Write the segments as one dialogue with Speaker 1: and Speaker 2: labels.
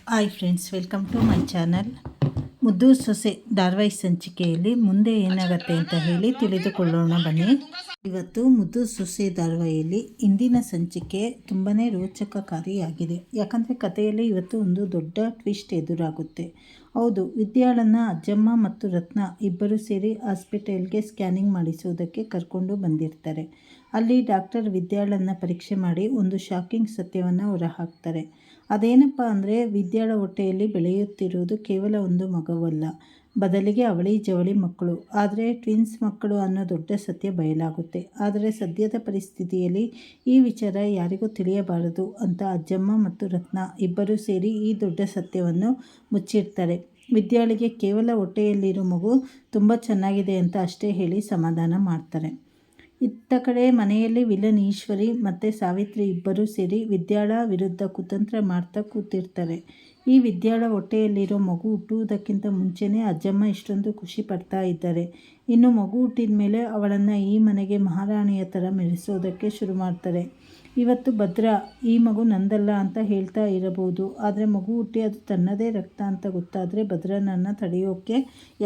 Speaker 1: Hi friends, welcome to my channel. ಮುದ್ದು ಸೊಸೆ ಧಾರಾವಾಹಿ ಸಂಚಿಕೆಯಲ್ಲಿ ಮುಂದೆ ಏನಾಗುತ್ತೆ ಅಂತ ಹೇಳಿ ತಿಳಿದುಕೊಳ್ಳೋಣ ಬನ್ನಿ. ಇವತ್ತು ಮುದ್ದು ಸೊಸೆ ಧಾರಾವಾಹಿಯಲ್ಲಿ ಇಂದಿನ ಸಂಚಿಕೆ ತುಂಬಾ ರೋಚಕಕಾರಿಯಾಗಿದೆ. ಯಾಕಂದರೆ ಕಥೆಯಲ್ಲಿ ಇವತ್ತು ಒಂದು ದೊಡ್ಡ ಟ್ವಿಸ್ಟ್ ಎದುರಾಗುತ್ತೆ. ಹೌದು, ವಿದ್ಯಾಳನ್ನ ಅಜ್ಜಮ್ಮ ಮತ್ತು ರತ್ನ ಇಬ್ಬರು ಸೇರಿ ಹಾಸ್ಪಿಟಲ್ಗೆ ಸ್ಕ್ಯಾನಿಂಗ್ ಮಾಡಿಸುವುದಕ್ಕೆ ಕರ್ಕೊಂಡು ಬಂದಿರ್ತಾರೆ. ಅಲ್ಲಿ ಡಾಕ್ಟರ್ ವಿದ್ಯಾಳನ್ನ ಪರೀಕ್ಷೆ ಮಾಡಿ ಒಂದು ಶಾಕಿಂಗ್ ಸತ್ಯವನ್ನು ಹೊರಹಾಕ್ತಾರೆ. ಅದೇನಪ್ಪ ಅಂದರೆ, ವಿದ್ಯಾಳ ಹೊಟ್ಟೆಯಲ್ಲಿ ಬೆಳೆಯುತ್ತಿರುವುದು ಕೇವಲ ಒಂದು ಮಗುವಲ್ಲ, ಬದಲಿಗೆ ಅವಳಿ ಜವಳಿ ಮಕ್ಕಳು, ಆದರೆ ಟ್ವಿನ್ಸ್ ಮಕ್ಕಳು ಅನ್ನೋ ದೊಡ್ಡ ಸತ್ಯ ಬಯಲಾಗುತ್ತೆ. ಆದರೆ ಸದ್ಯದ ಪರಿಸ್ಥಿತಿಯಲ್ಲಿ ಈ ವಿಚಾರ ಯಾರಿಗೂ ತಿಳಿಯಬಾರದು ಅಂತ ಅಜ್ಜಮ್ಮ ಮತ್ತು ರತ್ನ ಇಬ್ಬರೂ ಸೇರಿ ಈ ದೊಡ್ಡ ಸತ್ಯವನ್ನು ಮುಚ್ಚಿರ್ತಾರೆ. ವಿದ್ಯಾಳಿಗೆ ಕೇವಲ ಹೊಟ್ಟೆಯಲ್ಲಿರೋ ಮಗು ತುಂಬ ಚೆನ್ನಾಗಿದೆ ಅಂತ ಅಷ್ಟೇ ಹೇಳಿ ಸಮಾಧಾನ ಮಾಡ್ತಾರೆ. ಇತ್ತ ಕಡೆ ಮನೆಯಲ್ಲಿ ವಿಲನ್ ಈಶ್ವರಿ ಮತ್ತು ಸಾವಿತ್ರಿ ಇಬ್ಬರೂ ಸೇರಿ ವಿದ್ಯಾಳ ವಿರುದ್ಧ ಕುತಂತ್ರ ಮಾಡ್ತಾ ಕೂತಿರ್ತಾರೆ. ಈ ವಿದ್ಯಾಳ ಹೊಟ್ಟೆಯಲ್ಲಿರೋ ಮಗು ಹುಟ್ಟುವುದಕ್ಕಿಂತ ಮುಂಚೆನೇ ಅಜ್ಜಮ್ಮ ಇಷ್ಟೊಂದು ಖುಷಿ ಪಡ್ತಾ ಇದ್ದಾರೆ. ಇನ್ನು ಮಗು ಹುಟ್ಟಿದ ಮೇಲೆ ಅವಳನ್ನು ಈ ಮನೆಗೆ ಮಹಾರಾಣಿಯ ಥರ ಮೆರೆಸೋದಕ್ಕೆ ಶುರು ಮಾಡ್ತಾರೆ. ಇವತ್ತು ಭದ್ರ ಈ ಮಗು ನಂದಲ್ಲ ಅಂತ ಹೇಳ್ತಾ ಇರಬಹುದು, ಆದರೆ ಮಗು ಹುಟ್ಟಿ ಅದು ತನ್ನದೇ ರಕ್ತ ಅಂತ ಗೊತ್ತಾದರೆ ಭದ್ರನನ್ನು ತಡೆಯೋಕ್ಕೆ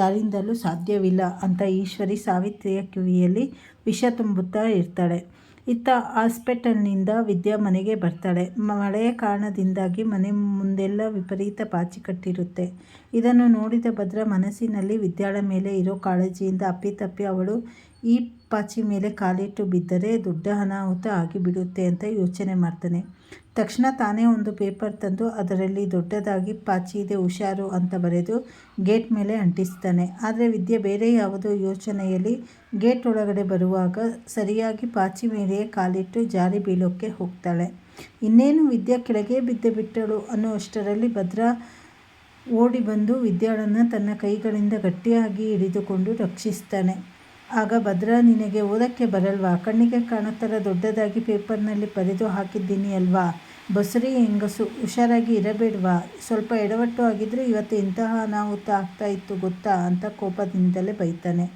Speaker 1: ಯಾರಿಂದಲೂ ಸಾಧ್ಯವಿಲ್ಲ ಅಂತ ಈಶ್ವರಿ ಸಾವಿತ್ರಿಯ ಕಿವಿಯಲ್ಲಿ ವಿಷ ತುಂಬುತ್ತಾ ಇರ್ತಾಳೆ. ಇತ್ತ ಹಾಸ್ಪಿಟಲ್ನಿಂದ ವಿದ್ಯಾ ಮನೆಗೆ ಬರ್ತಾಳೆ. ಮಳೆಯ ಕಾರಣದಿಂದಾಗಿ ಮನೆ ಮುಂದೆಲ್ಲ ವಿಪರೀತ ಪಾಚಿ ಕಟ್ಟಿರುತ್ತೆ. ಇದನ್ನು ನೋಡಿದ ಭದ್ರ ಮನಸ್ಸಿನಲ್ಲಿ ವಿದ್ಯಾಳ ಮೇಲೆ ಇರೋ ಕಾಳಜಿಯಿಂದ ಅಪ್ಪಿತಪ್ಪಿ ಅವಳು ಈ ಪಾಚಿ ಮೇಲೆ ಕಾಲಿಟ್ಟು ಬಿದ್ದರೆ ದೊಡ್ಡ ಅನಾಹುತ ಆಗಿಬಿಡುತ್ತೆ ಅಂತ ಯೋಚನೆ ಮಾಡ್ತಾನೆ. ತಕ್ಷಣ ತಾನೇ ಒಂದು ಪೇಪರ್ ತಂದು ಅದರಲ್ಲಿ ದೊಡ್ಡದಾಗಿ ಪಾಚಿ ಇದೆ ಹುಷಾರು ಅಂತ ಬರೆದು ಗೇಟ್ ಮೇಲೆ ಅಂಟಿಸ್ತಾನೆ. ಆದರೆ ವಿದ್ಯೆ ಬೇರೆ ಯಾವುದೋ ಯೋಚನೆಯಲ್ಲಿ ಗೇಟ್ ಒಳಗಡೆ ಬರುವಾಗ ಸರಿಯಾಗಿ ಪಾಚಿ ಮೇಲೆಯೇ ಕಾಲಿಟ್ಟು ಜಾರಿ ಬೀಳೋಕ್ಕೆ ಹೋಗ್ತಾಳೆ. ಇನ್ನೇನು ವಿದ್ಯಾ ಕೆಳಗೆ ಬಿದ್ದು ಬಿಟ್ಟಳು ಅನ್ನುವಷ್ಟರಲ್ಲಿ ಭದ್ರ ಓಡಿ ಬಂದು ವಿದ್ಯಾಳನ್ನು ತನ್ನ ಕೈಗಳಿಂದ ಗಟ್ಟಿಯಾಗಿ ಹಿಡಿದುಕೊಂಡು ರಕ್ಷಿಸ್ತಾನೆ. ಆಗ ಭದ್ರ, ನಿನಗೆ ಓದೋಕ್ಕೆ ಬರಲ್ವಾ? ಕಣ್ಣಿಗೆ ಕಾಣೋ ಥರ ದೊಡ್ಡದಾಗಿ ಪೇಪರ್ನಲ್ಲಿ ಬರೆದು ಹಾಕಿದ್ದೀನಿ ಅಲ್ವಾ? ಬಸುರಿ ಹೆಂಗಸು, ಹುಷಾರಾಗಿ ಇರಬೇಡ್ವಾ? ಸ್ವಲ್ಪ ಎಡವಟ್ಟು ಆಗಿದ್ರೂ ಇವತ್ತು ಇಂತಹ ಅನಾಹುತ ಆಗ್ತಾ ಇತ್ತು ಗೊತ್ತಾ ಅಂತ ಕೋಪದಿಂದಲೇ ಬೈತಾನೆ.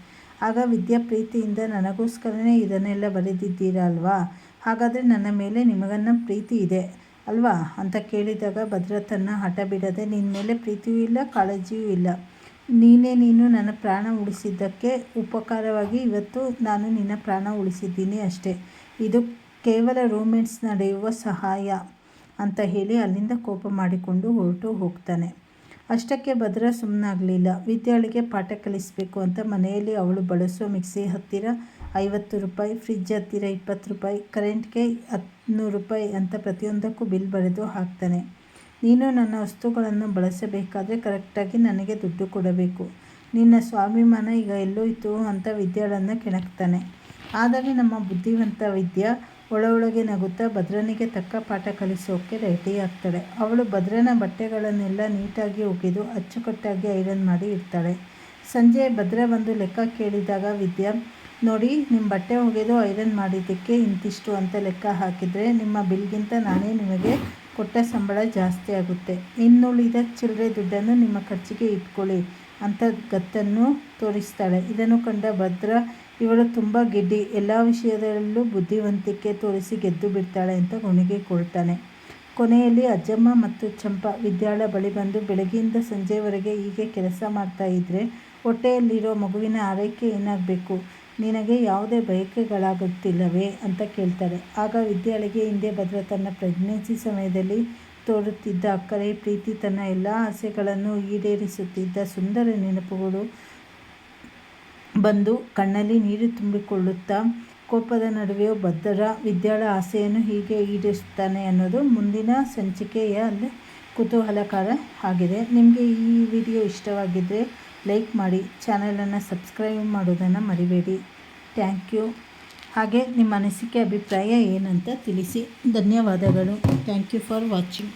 Speaker 1: ಆಗ ವಿದ್ಯಾ ಪ್ರೀತಿಯಿಂದ, ನನಗೋಸ್ಕರನೇ ಇದನ್ನೆಲ್ಲ ಬರೆದಿದ್ದೀರಾ ಅಲ್ವಾ? ಹಾಗಾದರೆ ನನ್ನ ಮೇಲೆ ನಿಮಗನ್ನ ಪ್ರೀತಿ ಇದೆ ಅಲ್ವಾ ಅಂತ ಕೇಳಿದಾಗ ಭದ್ರ ತನ್ನ ಹಠ ಬಿಡದೆ, ನಿನ್ನ ಮೇಲೆ ಪ್ರೀತಿಯೂ ಇಲ್ಲ, ಕಾಳಜಿಯೂ ಇಲ್ಲ, ನೀನು ನನ್ನ ಪ್ರಾಣ ಉಳಿಸಿದ್ದಕ್ಕೆ ಉಪಕಾರವಾಗಿ ಇವತ್ತು ನಾನು ನಿನ್ನ ಪ್ರಾಣ ಉಳಿಸಿದ್ದೀನಿ ಅಷ್ಟೇ. ಇದು ಕೇವಲ ರೋಮ್ಯಾನ್ಸ್ ನಡೆಯುವ ಸಹಾಯ ಅಂತ ಹೇಳಿ ಅಲ್ಲಿಂದ ಕೋಪ ಮಾಡಿಕೊಂಡು ಹೊರಟು ಹೋಗ್ತಾನೆ. ಅಷ್ಟಕ್ಕೆ ಭದ್ರ ಸುಮ್ಮನಾಗಲಿಲ್ಲ. ವಿದ್ಯಾಳಿಗೆ ಪಾಠ ಕಲಿಸಬೇಕು ಅಂತ ಮನೆಯಲ್ಲಿ ಅವಳು ಬಳಸೋ ಮಿಕ್ಸಿ ಹತ್ತಿರ 50 ರೂಪಾಯಿ, ಫ್ರಿಡ್ಜ್ ಹತ್ತಿರ 20 ರೂಪಾಯಿ, ಕರೆಂಟ್ಗೆ 100 ರೂಪಾಯಿ ಅಂತ ಪ್ರತಿಯೊಂದಕ್ಕೂ ಬಿಲ್ ಬರೆದು ಹಾಕ್ತಾನೆ. ನೀನು ನನ್ನ ವಸ್ತುಗಳನ್ನು ಬಳಸಬೇಕಾದ್ರೆ ಕರೆಕ್ಟಾಗಿ ನನಗೆ ದುಡ್ಡು ಕೊಡಬೇಕು. ನಿನ್ನ ಸ್ವಾಭಿಮಾನ ಈಗ ಎಲ್ಲೋಯ್ತು ಅಂತ ವಿದ್ಯಾಳನ್ನು ಕೆಣಕ್ತಾನೆ. ಆದರೆ ನಮ್ಮ ಬುದ್ಧಿವಂತ ವಿದ್ಯಾ ಒಳಗೆ ನಗುತ್ತಾ ಭದ್ರನಿಗೆ ತಕ್ಕ ಪಾಠ ಕಲಿಸೋಕ್ಕೆ ರೆಡಿ ಆಗ್ತಾಳೆ. ಅವಳು ಭದ್ರನ ಬಟ್ಟೆಗಳನ್ನೆಲ್ಲ ನೀಟಾಗಿ ಒಗೆದು ಅಚ್ಚುಕಟ್ಟಾಗಿ ಐರನ್ ಮಾಡಿ ಇಡ್ತಾಳೆ. ಸಂಜೆ ಭದ್ರ ಬಂದು ಲೆಕ್ಕ ಕೇಳಿದಾಗ ವಿದ್ಯಾ, ನೋಡಿ, ನಿಮ್ಮ ಬಟ್ಟೆ ಒಗೆದು ಐರನ್ ಮಾಡಿದ್ದಕ್ಕೆ ಇಂತಿಷ್ಟು ಅಂತ ಲೆಕ್ಕ ಹಾಕಿದರೆ ನಿಮ್ಮ ಬಿಲ್ಗಿಂತ ನಾನೇ ನಿಮಗೆ ಕೊಟ್ಟ ಸಂಬಳ ಜಾಸ್ತಿ ಆಗುತ್ತೆ. ಇನ್ನುಳಿದ ಚಿಲ್ಲರೆ ದುಡ್ಡನ್ನು ನಿಮ್ಮ ಖರ್ಚಿಗೆ ಇಟ್ಕೊಳ್ಳಿ ಅಂತ ಗತ್ತನ್ನು ತೋರಿಸ್ತಾಳೆ. ಇದನ್ನು ಕಂಡ ಭದ್ರ, ಇವಳು ತುಂಬ ಗೆಡ್ಡಿ, ಎಲ್ಲ ವಿಷಯದಲ್ಲೂ ಬುದ್ಧಿವಂತಿಕೆ ತೋರಿಸಿ ಗೆದ್ದು ಬಿಡ್ತಾಳೆ ಅಂತ ಕೊಳ್ತಾನೆ. ಕೊನೆಯಲ್ಲಿ ಅಜ್ಜಮ್ಮ ಮತ್ತು ಚಂಪಾ ವಿದ್ಯಾಳ ಬಳಿ ಬಂದು, ಬೆಳಗ್ಗೆಯಿಂದ ಸಂಜೆವರೆಗೆ ಹೀಗೆ ಕೆಲಸ ಮಾಡ್ತಾ ಇದ್ದರೆ ಹೊಟ್ಟೆಯಲ್ಲಿರೋ ಮಗುವಿನ ಆರೈಕೆ ಏನಾಗಬೇಕು? ನಿನಗೆ ಯಾವುದೇ ಬಯಕೆಗಳಾಗುತ್ತಿಲ್ಲವೇ ಅಂತ ಕೇಳ್ತಾರೆ. ಆಗ ವಿದ್ಯಾಳಿಗೆ ಹಿಂದೆ ಭದ್ರ ತನ್ನ ಪ್ರೆಗ್ನೆನ್ಸಿ ಸಮಯದಲ್ಲಿ ತೋರುತ್ತಿದ್ದ ಅಕ್ಕರೆ, ಪ್ರೀತಿ, ತನ್ನ ಎಲ್ಲ ಆಸೆಗಳನ್ನು ಈಡೇರಿಸುತ್ತಿದ್ದ ಸುಂದರ ನೆನಪುಗಳು ಬಂದು ಕಣ್ಣಲ್ಲಿ ನೀರು ತುಂಬಿಕೊಳ್ಳುತ್ತಾ, ಕೋಪದ ನಡುವೆಯೂ ಭದ್ರ ವಿದ್ಯಾಳ ಆಸೆಯನ್ನು ಹೀಗೆ ಈಡೇರಿಸುತ್ತಾನೆ ಅನ್ನೋದು ಮುಂದಿನ ಸಂಚಿಕೆಯಲ್ಲಿ ಕುತೂಹಲಕರ ಆಗಿದೆ. ನಿಮಗೆ ಈ ವಿಡಿಯೋ ಇಷ್ಟವಾಗಿದ್ದರೆ ಲೈಕ್ ಮಾಡಿ, ಚಾನಲನ್ನು ಸಬ್ಸ್ಕ್ರೈಬ್ ಮಾಡೋದನ್ನು ಮರಿಬೇಡಿ. Thank you. ಹಾಗೆ ನಿಮ್ಮ ಅನಿಸಿಕೆ ಅಭಿಪ್ರಾಯ ಏನಂತ ತಿಳಿಸಿ. ಧನ್ಯವಾದಗಳು. Thank you for watching.